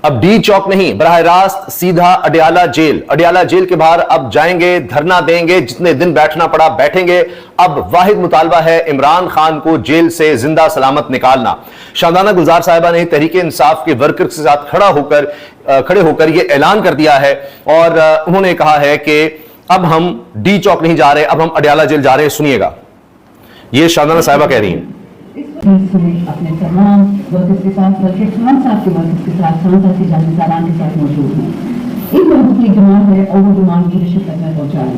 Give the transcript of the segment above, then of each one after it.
अब डी चौक नहीं, बराह रास्त सीधा अडयाला जेल। अडयाला जेल के बाहर अब जाएंगे, धरना देंगे, जितने दिन बैठना पड़ा बैठेंगे। अब वाहिद मुतालबा है इमरान खान को जेल से जिंदा सलामत निकालना। शादाना गुलजार साहिबा ने तहरीक इंसाफ के वर्कर्स के साथ खड़े होकर यह ऐलान कर दिया है और उन्होंने कहा है कि अब हम डी चौक नहीं जा रहे, अब हम अडयाला जेल जा रहे हैं। सुनिएगा, ये शादाना साहिबा कह रही हैं। अपने तमाम वर्कर्स के साथ, बल्कि खान साहब के वर्कर्स के साथ, खान साहब के जानसारान के साथ मौजूद हैं। एक लोगों की डिमांड है और वो डिमांड लीडरशिप तक मैं पहुंचा रही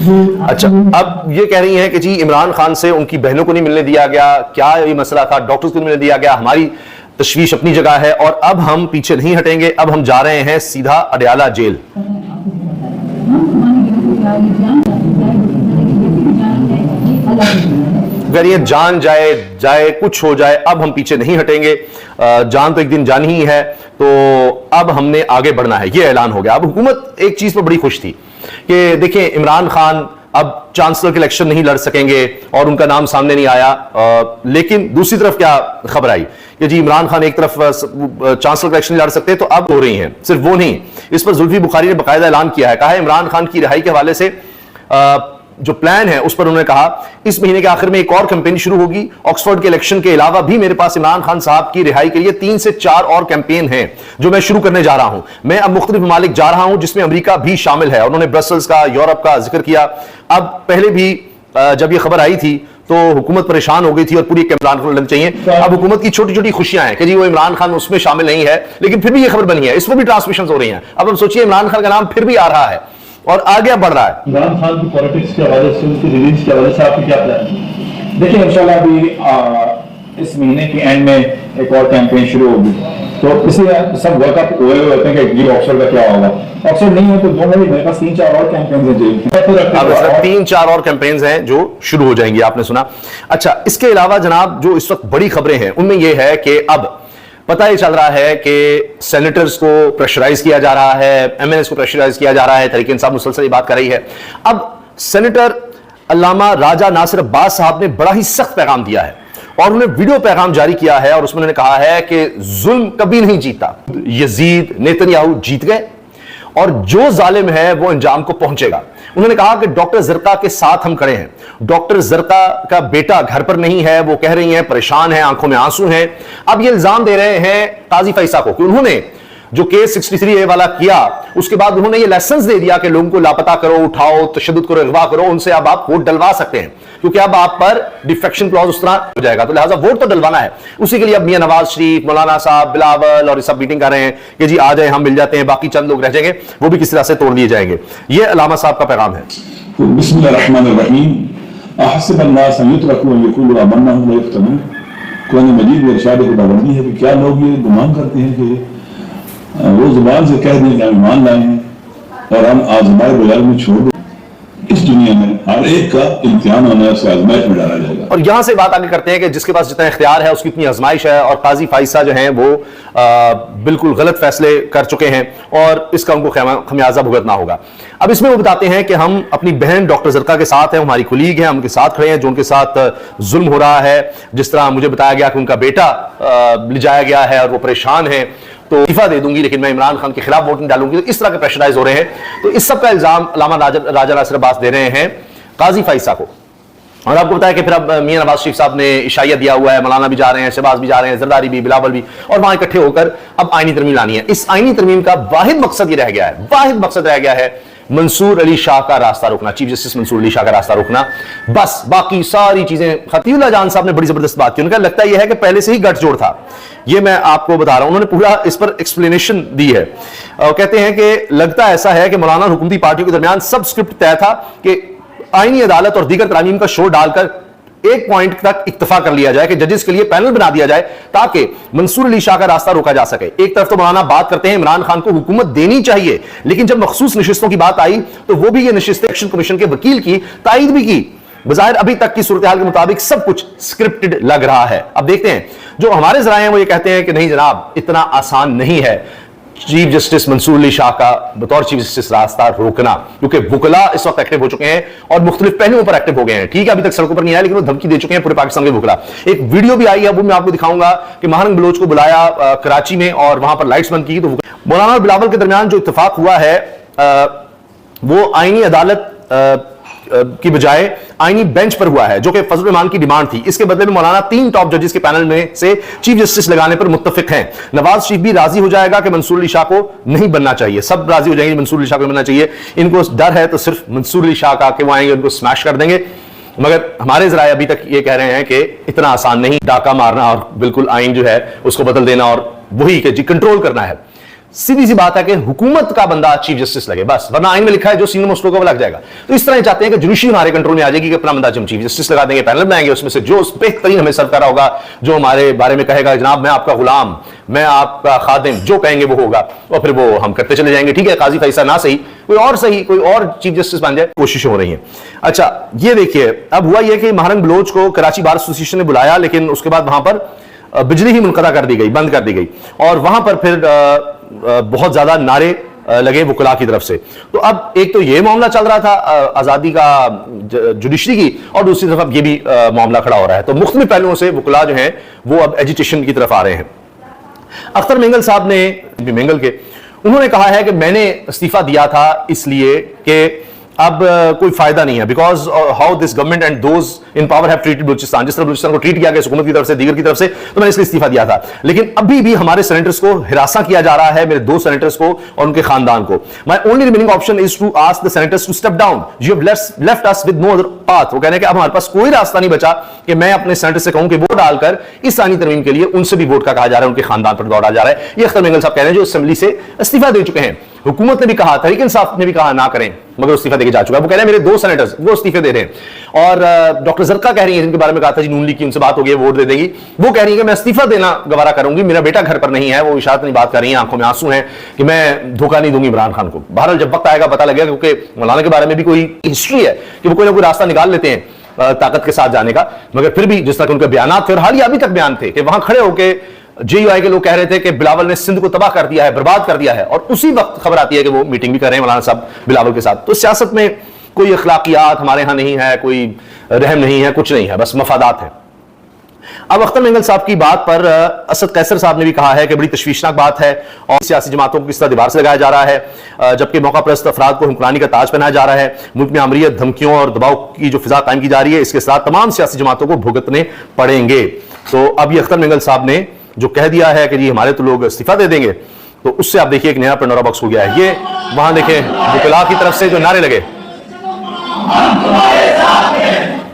हूँ। अच्छा, अब ये कह रही हैं कि जी इमरान खान से उनकी बहनों को नहीं मिलने दिया गया, क्या ये मसला था, डॉक्टर्स को नहीं मिलने दिया गया, हमारी तशवीश अपनी जगह है और अब हम पीछे नहीं हटेंगे, अब हम जा रहे हैं सीधा अडयाला जेल। अगर ये जान जाए कुछ हो जाए, अब हम पीछे नहीं हटेंगे। जान तो एक दिन जानी ही है, तो अब हमने आगे बढ़ना है, ये ऐलान हो गया। अब हुकूमत एक चीज पर बड़ी खुश थी कि देखिए इमरान खान अब चांसलर के इलेक्शन नहीं लड़ सकेंगे और उनका नाम सामने नहीं आया। लेकिन दूसरी तरफ क्या खबर आई कि जी इमरान खान एक तरफ चांसलर का इलेक्शन नहीं लड़ सकते, तो अब हो रही हैं। सिर्फ वो नहीं, इस पर जुल्फी बुखारी ने बाकायदा ऐलान किया है, कहा है इमरान खान की रिहाई के हवाले से जो प्लान है उस पर उन्होंने कहा इस महीने के आखिर में एक और कैंपेन शुरू होगी। ऑक्सफोर्ड के इलेक्शन के अलावा भी मेरे पास इमरान खान साहब की रिहाई के लिए 3 से 4 और कैंपेन हैं जो मैं शुरू करने जा रहा हूं। मैं अब मुख्तलिफ ममालिक जा रहा हूं जिसमें अमेरिका भी शामिल है। उन्होंने ब्रसल्स का, यूरोप का जिक्र किया। अब पहले भी जब यह खबर आई थी तो हुकूमत परेशान हो गई थी और पूरी इमरान खान लड़ना चाहिए। अब हुकूमत की छोटी छोटी खुशियां हैं कि जी वो इमरान खान उसमें शामिल नहीं है, लेकिन फिर भी ये खबर बनी है, इस पर भी ट्रांसमिशन हो रही है। अब हम सोचिए इमरान खान का नाम फिर भी आ रहा है और आगे बढ़ रहा है। इमरान खान की पॉलिटिक्स के हवाले से, उनकी रिलीज के हवाले से आपकी क्या प्लान है? देखिए इंशाल्लाह अभी इस महीने के एंड में एक और कैंपेन शुरू होगी, तो इसलिए सब वर्कअप हुए होते हैं कि ऑक्सफोर्ड का क्या होगा। ऑक्सफोर्ड नहीं है तो दोनों मेरे पास 3-4 और कैंपेन हैं, 3-4 और कैंपेन हैं जो शुरू हो जाएंगी, आपने सुना। अच्छा, इसके अलावा जनाब जो इस वक्त बड़ी खबरें हैं उनमें यह है कि अब पता ही चल रहा है कि सेनेटर्स को प्रेशराइज किया जा रहा है, एमएनएस को प्रेशराइज किया जा रहा है। तहरीक इंसाफ मुसलसल ये बात कर रही है। अब सेनेटर अल्लामा राजा नासिर अब्बास साहब ने बड़ा ही सख्त पैगाम दिया है और उन्होंने वीडियो पैगाम जारी किया है और उसमें उन्होंने कहा है कि जुल्म कभी नहीं जीता, यजीद नेतन्याहू जीत गए और जो जालिम है वो अंजाम को पहुंचेगा। उन्होंने कहा कि डॉक्टर जरका के साथ हम खड़े हैं। डॉक्टर जरका का बेटा घर पर नहीं है, वो कह रही हैं परेशान है, आंखों में आंसू हैं। अब ये इल्जाम दे रहे हैं काजी फैसा को कि उन्होंने जो केस 63A वाला किया उसके बाद उन्होंने ये लाइसेंस दे दिया कि लोगों को लापता करो, उठाओ, तशद्दुद करो, अगवा करो, उनसे अब आप वोट डलवा सकते हैं क्योंकि अब आप पर डिफेक्शन क्लॉज उस तरह हो जाएगा, तो लिहाजा वोट तो डलवाना है। उसी के लिए अब मियां नवाज शरीफ, मौलाना साहब, बिलावल और सब मीटिंग कर रहे हैं कि जी आ जाए, हम मिल जाते हैं, बाकी चंद लोग रह जाएंगे, वो भी किस तरह से तोड़ दिए जाएंगे। ये अल्लामा साहब का पैगाम है। कुरान मजीद में इरशाद की पाबंदी है कि क्या लोग ये गुमान करते हैं कि वो जुबान से कह दें कि हम ईमान लाए हैं और हम आजमाए बगैर में छोड़ दें। इस दुनिया में हर एक का इम्तिहान होना है, उसे आजमाइश में डाला जाएगा। और यहां से बात आगे करते हैं कि जिसके पास जितना इख्तियार है उसकी इतनी आजमाइश है और काजी फाइसा जो हैं वो बिल्कुल गलत फैसले कर चुके हैं और इसका उनको खमियाजा भुगतना होगा। अब इसमें वो बताते हैं कि हम अपनी बहन डॉक्टर जरका के साथ हैं, हमारी कुलीग है, हम उनके साथ खड़े हैं जो उनके साथ जुल्म हो रहा है। जिस तरह मुझे बताया गया कि उनका बेटा ले जाया गया है और वो परेशान है, तो इस्तीफा दे दूंगी लेकिन मैं इमरान खान के खिलाफ वोट नहीं डालूंगी। तो इस तरह के प्रेशराइज हो रहे हैं। तो इस सब का इल्जाम अल्लामा राजा नासिर अब्बास दे रहे हैं काजी फैसा को। और आपको बताया कि फिर अब मियां नवाज शरीफ साहब ने इशाया दिया हुआ है, मौलाना भी जा रहे हैं, शहबाज भी जा रहे हैं, जरदारी भी, बिलावल भी, और वहां इकट्ठे होकर अब आईनी तरमीम लानी है। इस आईनी तरमीम का वाहिद मकसद ये रह गया है, वाहिद मकसद रह गया है मंसूर अली शाह का रास्ता रोकना, चीफ जस्टिस मंसूर अली शाह का रास्ता रोकना। बस बाकी सारी चीजें, खतीउल्लाह जान साहब ने बड़ी जबरदस्त बात की। उनका लगता यह है कि पहले से ही गठजोड़ था। ये मैं आपको बता रहा हूं, उन्होंने पूरा इस पर एक्सप्लेनेशन दी है। कहते हैं कि लगता ऐसा है कि मौलाना हुकूमती पार्टियों के दरमियान सब स्क्रिप्ट तय था कि आईनी अदालत और दीगर तरामीम का शोर डालकर एक पॉइंट तक इत्तफा कर लिया जाए कि जजेस के लिए पैनल बना दिया जाए ताकि मंसूर अली शाह का रास्ता रोका जा सके। एक तरफ तो मौलाना बात करते हैं इमरान खान को हुकूमत देनी चाहिए, लेकिन जब मखसूस नशिस्तों की बात आई तो वो भी ये नशिस्तें इलेक्शन कमीशन के वकील की तायद भी की। बज़ाहिर अभी तक की सूरत हाल के मुताबिक सब कुछ स्क्रिप्टेड लग रहा है। अब देखते हैं, जो हमारे जराए हैं वो ये कहते हैं कि नहीं जनाब इतना आसान नहीं है। चीफ जस्टिस मंसूर अली शाह का बतौर चीफ जस्टिस रास्ता रोकना, क्योंकि वुकला इस वक्त एक्टिव हो चुके हैं और मुख्तलिफ पहलुओं पर एक्टिव हो गए हैं। ठीक है, अभी तक सड़कों पर नहीं आया, लेकिन वो धमकी दे चुके हैं पूरे पाकिस्तान के वुकला। एक वीडियो भी आई है, वो मैं आपको दिखाऊंगा कि महारंग बलोच को बुलाया कराची में और वहां पर लाइट्स बंद की। तो मौलाना और बिलावल के दरमियान जो इत्तेफाक हुआ है वो आईनी अदालत की बजाय आईनी बेंच पर हुआ है, जो कि फजल रहमान की डिमांड थी। इसके बदले में मौलाना 3 टॉप जजेस के पैनल में से चीफ जस्टिस लगाने पर मुत्तफिक हैं। नवाज शरीफ भी राजी हो जाएगा कि मंसूर अली शाह को नहीं बनना चाहिए, सब राजी हो जाएंगे मंसूर अली शाह को बनना चाहिए। इनको डर है तो सिर्फ मंसूर अली शाह का कि वो आएंगे उनको स्मैश कर देंगे। मगर हमारे जराए अभी तक ये कह रहे हैं कि इतना आसान नहीं, डाका मारना और बिल्कुल आइन जो है उसको बदल देना और वही कि जी कंट्रोल करना है। सीधी सी बात है कि हुकूमत का बंदा चीफ जस्टिस लगे बस, वरना आइन में लिखा है जो सीनियर मोस्ट लोगों को लग जाएगा। तो इस तरह चाहते हैं कि जुडिशरी हमारे कंट्रोल में आ जाएगी कि अपना बंदा चीफ जस्टिस लगा देंगे, पैनल बनाएंगे, उसमें से जो बेहतरीन हमें सर्व कर रहा होगा, जो हमारे बारे में कहेगा जनाब मैं आपका गुलाम, मैं आपका खादिम, जो कहेंगे वो होगा, और फिर वो हम करते चले जाएंगे। ठीक है, काजी फैसला ना सही, कोई और सही, कोई और चीफ जस्टिस बन जाए, कोशिशें हो रही हैं। अच्छा, ये देखिए, अब हुआ यह कि महारंग बलोच को कराची बार एसोसिएशन ने बुलाया, लेकिन उसके बाद वहां पर बिजली ही मुनक़दा कर दी गई, बंद कर दी गई, और वहां पर फिर बहुत ज्यादा नारे लगे वुकला की तरफ से। तो अब एक तो ये मामला चल रहा था आजादी का जुडिशरी की, और दूसरी तरफ अब ये भी मामला खड़ा हो रहा है। तो मुख्तलिफ पहलुओं से वुकला जो हैं वो अब एजिटेशन की तरफ आ रहे हैं। अख्तर मेंगल साहब ने, मेंगल के, उन्होंने कहा है कि मैंने इस्तीफा दिया था इसलिए कि अब कोई फायदा नहीं है, because how this government and those in power have treated Balochistan, जिस तरह बलूचिस्तान को ट्रीट किया गया हुकूमत की तरफ से, दीगर की तरफ से, तो मैंने इसलिए इस्तीफा दिया था। लेकिन अभी भी हमारे सेनेटर्स को हिरासा किया जा रहा है, मेरे 2 सेनेटर्स को और उनके खानदान को। My only remaining option is to ask the senators to step down, you have left us with no other path. वो कहने के अब हमारे पास कोई रास्ता नहीं बचा कि मैं अपने सेनेटर से कहूं कि वोट डालकर इस आईनी तरमीम के लिए उनसे भी वोट का कहा जा रहा है, उनके खानदान पर दौड़ा जा रहा है। ये अख्तर मेंगल साहब कह रहे हैं जो असेंबली से इस्तीफा दे चुके हैं। हुकूमत ने भी कहा, तहरीक इंसाफ ने भी कहा ना करें, मगर इस्तीफा देके जा चुका है। वो कह रहे हैं मेरे 2 सेनेटर्स वो इस्तीफे दे रहे हैं। और डॉक्टर जरका कह रही है, जिनके बारे में कहा था जी नून लीग की उनसे बात हो गई, वोट दे देगी, वो कह रही है कि मैं इस्तीफा देना गवारा करूंगी, मेरा बेटा घर पर नहीं है। वो इशारत नहीं बात कर रही है, आंखों में आंसू हैं कि मैं धोखा नहीं दूंगी इमरान खान को। बहरहाल जब वक्त आएगा पता लगेगा, क्योंकि मौलाना के बारे में भी कोई हिस्ट्री है कि वो कोई ना कोई रास्ता निकाल लेते हैं ताकत के साथ जाने का। मगर फिर भी जिस तरह उनके बयान थे, और हाल ही अभी तक बयान थे कि वहां खड़े होकर JUI के लोग कह रहे थे कि बिलावल ने सिंध को तबाह कर दिया है, बर्बाद कर दिया है, और उसी वक्त खबर आती है कि वो मीटिंग भी कर रहे हैं मौलाना साहब बिलावल के साथ। तो सियासत में कोई अखलाकियात हमारे यहां नहीं है, कोई रहम नहीं है, कुछ नहीं है, बस मफादात है। अब अख्तर मेंगल साहब की बात पर असद कैसर साहब ने भी कहा है कि बड़ी तशवीशनाक बात है और सियासी जमातों को किस तरह दीवार से लगाया जा रहा है, जबकि मौका परस्त अफराद को हुक्मरानी का ताज पहनाया जा रहा है। मुल्क में अमरीयत, धमकियों और दबाव की जो फिजा कायम की जा रही है, इसके साथ तमाम सियासी जमातों को भुगतने पड़ेंगे। तो अब ये अख्तर मेंगल साहब ने जो कह दिया है कि जी हमारे तो लोग इस्तीफा दे देंगे, तो उससे आप देखिए एक नया पेंडोरा बॉक्स हो गया है। ये वहां देखें वुकला की तरफ से जो नारे लगे,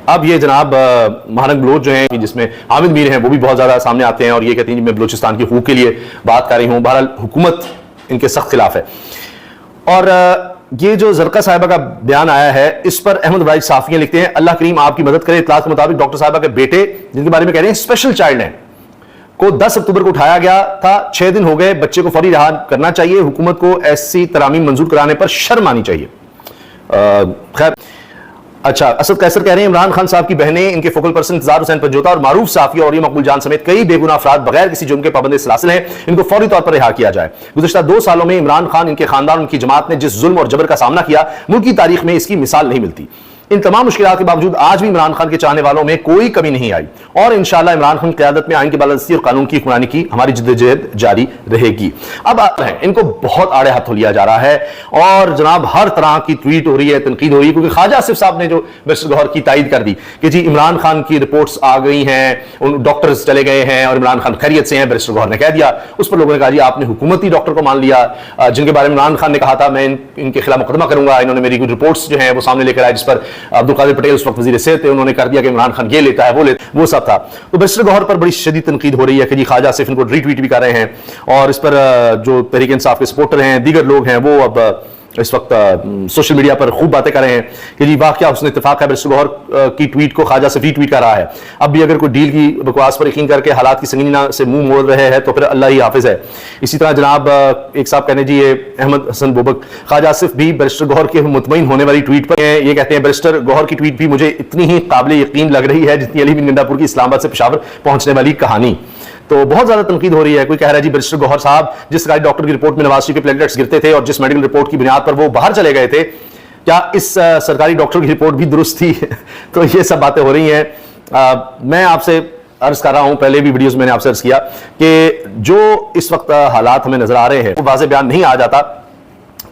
अब ये जनाब महारंग बलोच जो हैं, जिसमें हामिद मीर हैं, वो भी बहुत ज्यादा सामने आते हैं और ये कहते हैं मैं बलूचिस्तान की हुकूक के लिए बात कर रही हूं। बहरहाल हुकूमत इनके सख्त खिलाफ है। और ये जो जरका साहिबा का बयान आया है, इस पर अहमद वाइज साफियां लिखते हैं, अल्लाह करीम आपकी मदद करे। इत्तलात के मुताबिक डॉक्टर साहिबा के बेटे, जिनके बारे में कह रहे हैं स्पेशल चाइल्ड हैं, को 10 अक्टूबर को उठाया गया था, 6 दिन हो गए, बच्चे को फौरी रिहा करना चाहिए। हुकूमत को ऐसी तरामीम मंजूर कराने पर शर्म आनी चाहिए। खैर, अच्छा, असद कैसर कह रहे हैं इमरान खान साहब की बहनें, इनके फोकल पर्सन इंतजार हुसैन पंजोता और मारूफ साफिया और ये मकबूल जान समेत कई बेगुनाह अफराद बगैर किसी जुर्म के पाबंद सलासिल हैं, इनको फौरी तौर पर रिहा किया जाए। गुज़श्ता 2 सालों में इमरान खान, इनके खानदान, उनकी जमात ने जिस जुल्म और जबर का सामना किया, मुल्क की तारीख में इसकी मिसाल नहीं मिलती। इन तमाम मुश्किलात के बावजूद आज भी इमरान खान के चाहने वालों में कोई कमी नहीं आई और इंशाअल्लाह इमरान खान की क़यादत में आइन की बालादस्ती और कानून की हुक्मरानी की हमारी जिद्दोजहद जारी रहेगी। अब आते हैं, इनको बहुत आड़े हाथों लिया जा रहा है और जनाब हर तरह की ट्वीट हो रही है, तनकीद हो रही है, क्योंकि ख्वाजा आसिफ साहब ने जो बैरिस्टर गौहर की तायद कर दी कि जी इमरान खान की रिपोर्ट्स आ गई हैं, उन डॉक्टर्स चले गए हैं और इमरान खान खैरियत से हैं, बैरिस्टर गौहर ने कह दिया। उस पर लोगों ने कहा जी आपने हुकूमती डॉक्टर को मान लिया, जिनके बारे में इमरान खान ने कहा था मैं इनके खिलाफ मुकदमा करूंगा, इन्होंने मेरी कुछ रिपोर्ट्स जो है वो सामने लेकर आए, जिस पर अब्दुल कादिर पटेल उस वक्त वज़ीर सेहत थे, उन्होंने कर दिया कि इमरान खान ये लेता है वो सब था। तो बैरिस्टर गौहर पर बड़ी शदीद तनकीद हो रही है कि जी ख्वाजा आसिफ इनको रीट्वीट भी कर रहे हैं और इस पर जो तहरीक इंसाफ के सपोर्टर हैं, दीगर लोग हैं, वो अब इस वक्त सोशल मीडिया पर खूब बातें कर रहे हैं कि जी वाह क्या उसने इत्तेफाक है, बैरिस्टर गौहर की ट्वीट को ख्वाजा आसिफ रीट्वीट कर रहा है। अब भी अगर कोई डील की बकवास पर यकीन करके हालात की संगीना से मुंह मोड़ रहे हैं तो फिर अल्लाह ही हाफिज है। इसी तरह जनाब एक साहब कहने जी ये अहमद हसन बोबक, ख्वाजा आसिफ भी बैरिस्टर गौहर के मुतमईन होने वाली ट्वीट पर हैं। ये कहते हैं बैरिस्टर गौहर की ट्वीट भी मुझे इतनी ही काबिल यकीन लग रही है जितनी अली बिन गंडापुर की इस्लामाबाद से पेशावर पहुंचने वाली कहानी। तो बहुत ज्यादा तनकीद हो रही है। कोई कह रहा है जी बैरिस्टर गौहर साहब, जिस सरकारी डॉक्टर की रिपोर्ट में नवाज शरीफ के प्लेटलेट्स गिरते थे और जिस मेडिकल रिपोर्ट की बुनियाद पर वो बाहर चले गए थे, क्या इस सरकारी डॉक्टर की रिपोर्ट भी दुरुस्त थी? तो ये सब बातें हो रही हैं। मैं आपसे अर्ज कर रहा हूं, पहले भी वीडियोस मैंने आपसे अर्ज किया कि जो इस वक्त हालात हमें नजर आ रहे हैं वो वाज़ेह बयान नहीं आ जाता,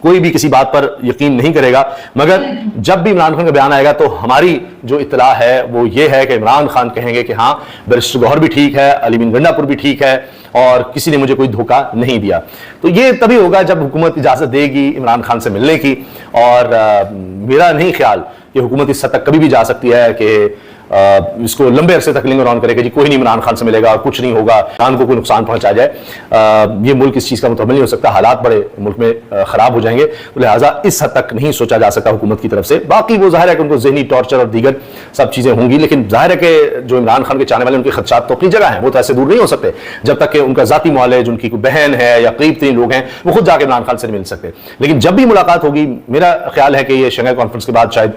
कोई भी किसी बात पर यकीन नहीं करेगा, मगर जब भी इमरान खान का बयान आएगा तो हमारी जो इत्तला है वो ये है कि इमरान खान कहेंगे कि हाँ बैरिस्टर गौहर भी ठीक है, अली मीन गंडापुर भी ठीक है और किसी ने मुझे कोई धोखा नहीं दिया। तो ये तभी होगा जब हुकूमत इजाजत देगी इमरान खान से मिलने की, और मेरा नहीं ख्याल कि हुकूमत इस हद तक कभी भी जा सकती है कि इसको लंबे अरसे तक लिंगर ऑन करेगा जी कोई नहीं इमरान खान से मिलेगा और कुछ नहीं होगा, खान को कोई नुकसान पहुंचा जाए। ये मुल्क इस चीज़ का मुतहम्मिल नहीं हो सकता, हालात बड़े मुल्क में ख़राब हो जाएंगे, तो लिहाजा इस हद तक नहीं सोचा जा सकता हुकूमत की तरफ से। बाकी वो जाहिर है कि उनको ज़हनी टॉर्चर और दीगर सब चीज़ें होंगी, लेकिन जाहिर है कि जो इमरान खान के चाहने वाले उनके खदशात तो अपनी जगह हैं, वो तो ऐसे दूर नहीं हो सकते जब तक कि उनका ज़ाती मुआलिज, उनकी कोई बहन है या करीब तरीन लोग हैं, वो खुद जाकर इमरान खान से नहीं मिल सकते। लेकिन जब भी मुलाकात होगी, मेरा ख्याल है कि ये शंघाई कॉन्फ्रेंस के बाद शायद